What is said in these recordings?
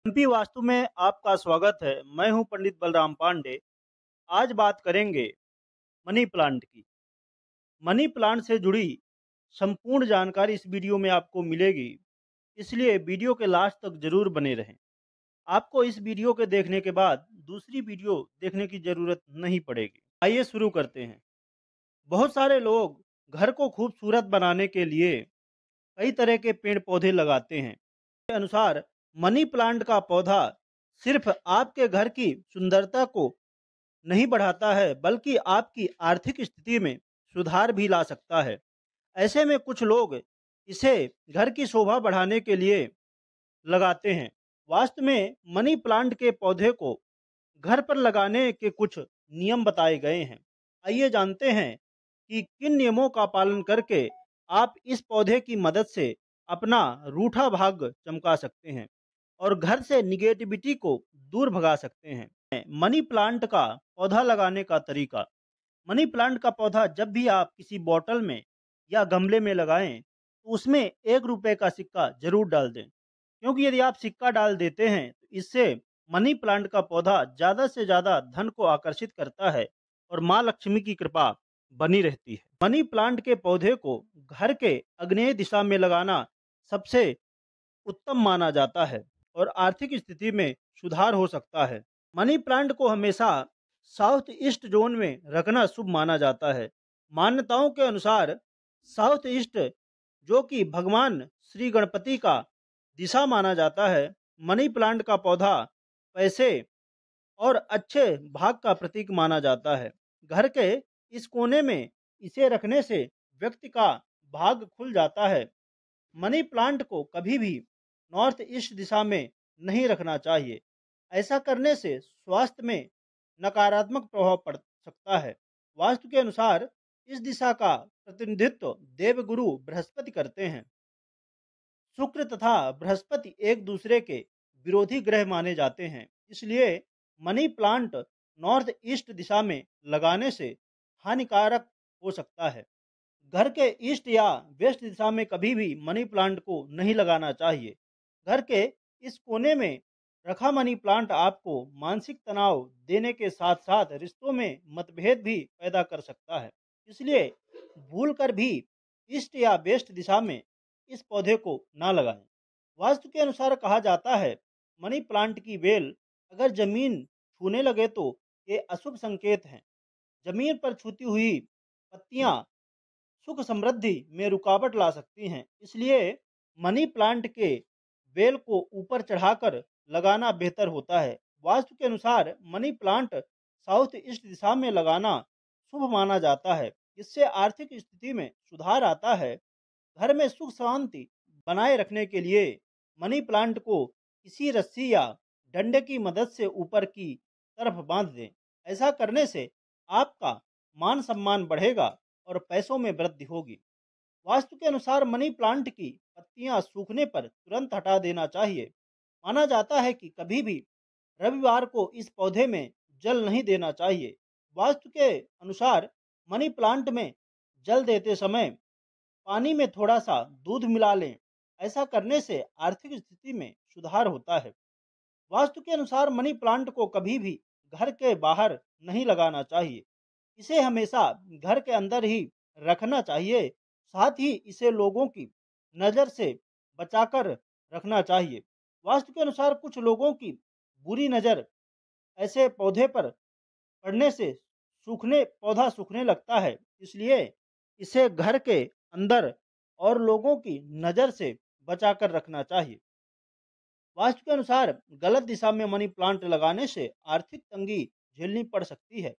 MP vastu में आपका स्वागत है। मैं हूं पंडित बलराम पांडे। आज बात करेंगे मनी प्लांट की। मनी प्लांट से जुड़ी संपूर्ण जानकारी इस वीडियो में आपको मिलेगी, इसलिए वीडियो के लास्ट तक जरूर बने रहें। आपको इस वीडियो के देखने के बाद दूसरी वीडियो देखने की जरूरत नहीं पड़ेगी। आइए शुरू करते हैं। बहुत सारे लोग घर को खूबसूरत बनाने के लिए कई तरह के पेड़ पौधे लगाते हैं। के अनुसार मनी प्लांट का पौधा सिर्फ आपके घर की सुंदरता को नहीं बढ़ाता है, बल्कि आपकी आर्थिक स्थिति में सुधार भी ला सकता है। ऐसे में कुछ लोग इसे घर की शोभा बढ़ाने के लिए लगाते हैं। वास्तव में मनी प्लांट के पौधे को घर पर लगाने के कुछ नियम बताए गए हैं। आइए जानते हैं कि किन नियमों का पालन करके आप इस पौधे की मदद से अपना रूठा भाग चमका सकते हैं और घर से निगेटिविटी को दूर भगा सकते हैं। मनी प्लांट का पौधा लगाने का तरीका। मनी प्लांट का पौधा जब भी आप किसी बोतल में या गमले में लगाएं तो उसमें 1 रुपए का सिक्का जरूर डाल दें, क्योंकि यदि आप सिक्का डाल देते हैं तो इससे मनी प्लांट का पौधा ज़्यादा से ज़्यादा धन को आकर्षित करता है और माँ लक्ष्मी की कृपा बनी रहती है। मनी प्लांट के पौधे को घर के आग्नेय दिशा में लगाना सबसे उत्तम माना जाता है और आर्थिक स्थिति में सुधार हो सकता है। मनी प्लांट को हमेशा साउथ ईस्ट जोन में रखना शुभ माना जाता है। मान्यताओं के अनुसार साउथ ईस्ट, जो कि भगवान श्री गणपति का दिशा माना जाता है, मनी प्लांट का पौधा पैसे और अच्छे भाग का प्रतीक माना जाता है। घर के इस कोने में इसे रखने से व्यक्ति का भाग खुल जाता है। मनी प्लांट को कभी भी नॉर्थ ईस्ट दिशा में नहीं रखना चाहिए। ऐसा करने से स्वास्थ्य में नकारात्मक प्रभाव पड़ सकता है। वास्तु के अनुसार इस दिशा का प्रतिनिधित्व देवगुरु बृहस्पति करते हैं। शुक्र तथा बृहस्पति एक दूसरे के विरोधी ग्रह माने जाते हैं, इसलिए मनी प्लांट नॉर्थ ईस्ट दिशा में लगाने से हानिकारक हो सकता है। घर के ईस्ट या वेस्ट दिशा में कभी भी मनी प्लांट को नहीं लगाना चाहिए। घर के इस कोने में रखा मनी प्लांट आपको मानसिक तनाव देने के साथ साथ रिश्तों में मतभेद भी पैदा कर सकता है। इसलिए भूल कर भी ईस्ट या वेस्ट दिशा में इस पौधे को ना लगाएं। वास्तु के अनुसार कहा जाता है, मनी प्लांट की बेल अगर जमीन छूने लगे तो ये अशुभ संकेत हैं। जमीन पर छूती हुई पत्तियां सुख समृद्धि में रुकावट ला सकती हैं, इसलिए मनी प्लांट के बेल को ऊपर चढ़ाकर लगाना बेहतर होता है। वास्तु के अनुसार मनी प्लांट साउथ ईस्ट दिशा में लगाना शुभ माना जाता है। इससे आर्थिक स्थिति में सुधार आता है। घर में सुख शांति बनाए रखने के लिए मनी प्लांट को किसी रस्सी या डंडे की मदद से ऊपर की तरफ बांध दें। ऐसा करने से आपका मान सम्मान बढ़ेगा और पैसों में वृद्धि होगी। वास्तु के अनुसार मनी प्लांट की पत्तियां सूखने पर तुरंत हटा देना चाहिए। माना जाता है कि कभी भी रविवार को इस पौधे में जल नहीं देना चाहिए। वास्तु के अनुसार मनी प्लांट में जल देते समय पानी में थोड़ा सा दूध मिला लें। ऐसा करने से आर्थिक स्थिति में सुधार होता है। वास्तु के अनुसार मनी प्लांट को कभी भी घर के बाहर नहीं लगाना चाहिए। इसे हमेशा घर के अंदर ही रखना चाहिए। साथ ही इसे लोगों की नज़र से बचाकर रखना चाहिए। वास्तु के अनुसार कुछ लोगों की बुरी नज़र ऐसे पौधे पर पड़ने से सूखने पौधा सूखने लगता है, इसलिए इसे घर के अंदर और लोगों की नज़र से बचाकर रखना चाहिए। वास्तु के अनुसार गलत दिशा में मनी प्लांट लगाने से आर्थिक तंगी झेलनी पड़ सकती है।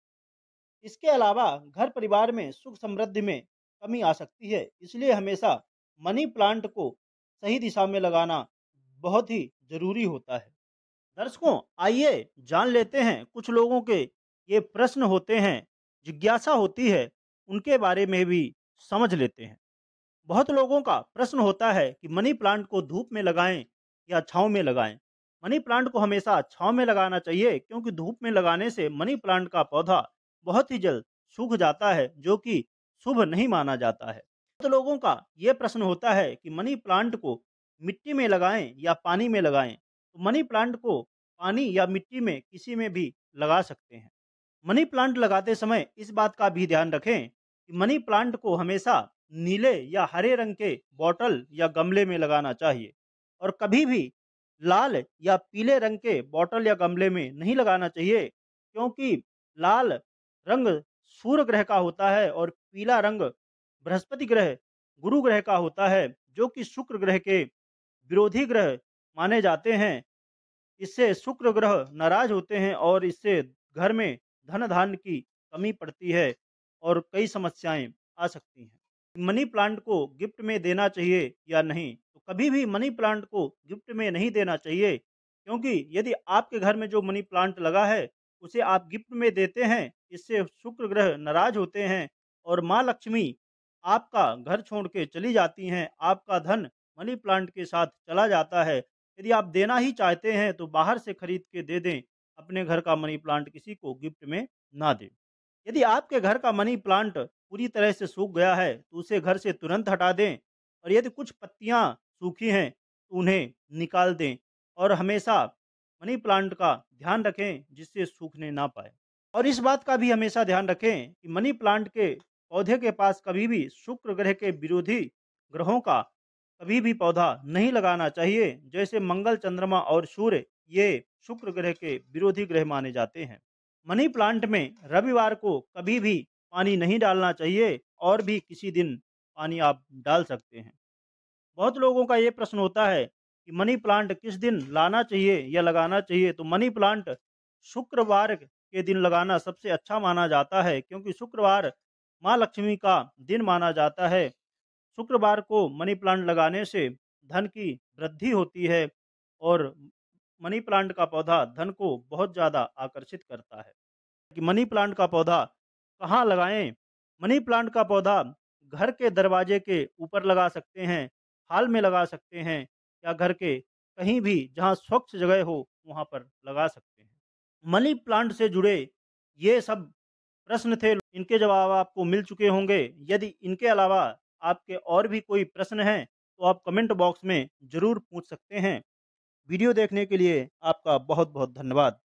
इसके अलावा घर परिवार में सुख समृद्धि में कमी आ सकती है, इसलिए हमेशा मनी प्लांट को सही दिशा में लगाना बहुत ही जरूरी होता है। दर्शकों, आइए जान लेते हैं कुछ लोगों के ये प्रश्न होते हैं, जिज्ञासा होती है, उनके बारे में भी समझ लेते हैं। बहुत लोगों का प्रश्न होता है कि मनी प्लांट को धूप में लगाएं या छांव में लगाएं। मनी प्लांट को हमेशा छांव में लगाना चाहिए, क्योंकि धूप में लगाने से मनी प्लांट का पौधा बहुत ही जल्द सूख जाता है, जो कि शुभ नहीं माना जाता है। बहुत लोगों का यह प्रश्न होता है कि मनी प्लांट को मिट्टी में लगाएं या पानी में लगाएं। तो तो मनी प्लांट को पानी या मिट्टी में किसी में भी लगा सकते हैं। मनी प्लांट लगाते समय इस बात का भी ध्यान रखें कि मनी प्लांट को हमेशा नीले या हरे रंग के बॉटल या गमले में लगाना चाहिए और कभी भी लाल या पीले रंग के बॉटल या गमले में नहीं लगाना चाहिए, क्योंकि लाल रंग सूर्य ग्रह का होता है और पीला रंग बृहस्पति ग्रह, गुरु ग्रह का होता है, जो कि शुक्र ग्रह के विरोधी ग्रह माने जाते हैं। इससे शुक्र ग्रह नाराज होते हैं और इससे घर में धन धान्य की कमी पड़ती है और कई समस्याएं आ सकती हैं। मनी प्लांट को गिफ्ट में देना चाहिए या नहीं? तो कभी भी मनी प्लांट को गिफ्ट में नहीं देना चाहिए, क्योंकि यदि आपके घर में जो मनी प्लांट लगा है उसे आप गिफ्ट में देते हैं, इससे शुक्र ग्रह नाराज होते हैं और माँ लक्ष्मी आपका घर छोड़ के चली जाती हैं, आपका धन मनी प्लांट के साथ चला जाता है। यदि आप देना ही चाहते हैं तो बाहर से खरीद के दे दें, अपने घर का मनी प्लांट किसी को गिफ्ट में ना दें। यदि आपके घर का मनी प्लांट पूरी तरह से सूख गया है तो उसे घर से तुरंत हटा दें और यदि कुछ पत्तियां सूखी हैं तो उन्हें निकाल दें और हमेशा मनी प्लांट का ध्यान रखें जिससे सूखने ना पाए। और इस बात का भी हमेशा ध्यान रखें कि मनी प्लांट के पौधे के पास कभी भी शुक्र ग्रह के विरोधी ग्रहों का कभी भी पौधा नहीं लगाना चाहिए। जैसे मंगल, चंद्रमा और सूर्य, ये शुक्र ग्रह के विरोधी ग्रह माने जाते हैं। मनी प्लांट में रविवार को कभी भी पानी नहीं डालना चाहिए और भी किसी दिन पानी आप डाल सकते हैं। बहुत लोगों का ये प्रश्न होता है कि मनी प्लांट किस दिन लाना चाहिए या लगाना चाहिए? तो मनी प्लांट शुक्रवार के दिन लगाना सबसे अच्छा माना जाता है, क्योंकि शुक्रवार माँ लक्ष्मी का दिन माना जाता है। शुक्रवार को मनी प्लांट लगाने से धन की वृद्धि होती है और मनी प्लांट का पौधा धन को बहुत ज़्यादा आकर्षित करता है। कि मनी प्लांट का पौधा कहाँ लगाएं? मनी प्लांट का पौधा घर के दरवाजे के ऊपर लगा सकते हैं, हाल में लगा सकते हैं या घर के कहीं भी जहाँ स्वच्छ जगह हो वहाँ पर लगा सकते हैं। मनी प्लांट से जुड़े ये सब प्रश्न थे, इनके जवाब आपको मिल चुके होंगे। यदि इनके अलावा आपके और भी कोई प्रश्न हैं तो आप कमेंट बॉक्स में ज़रूर पूछ सकते हैं। वीडियो देखने के लिए आपका बहुत बहुत धन्यवाद।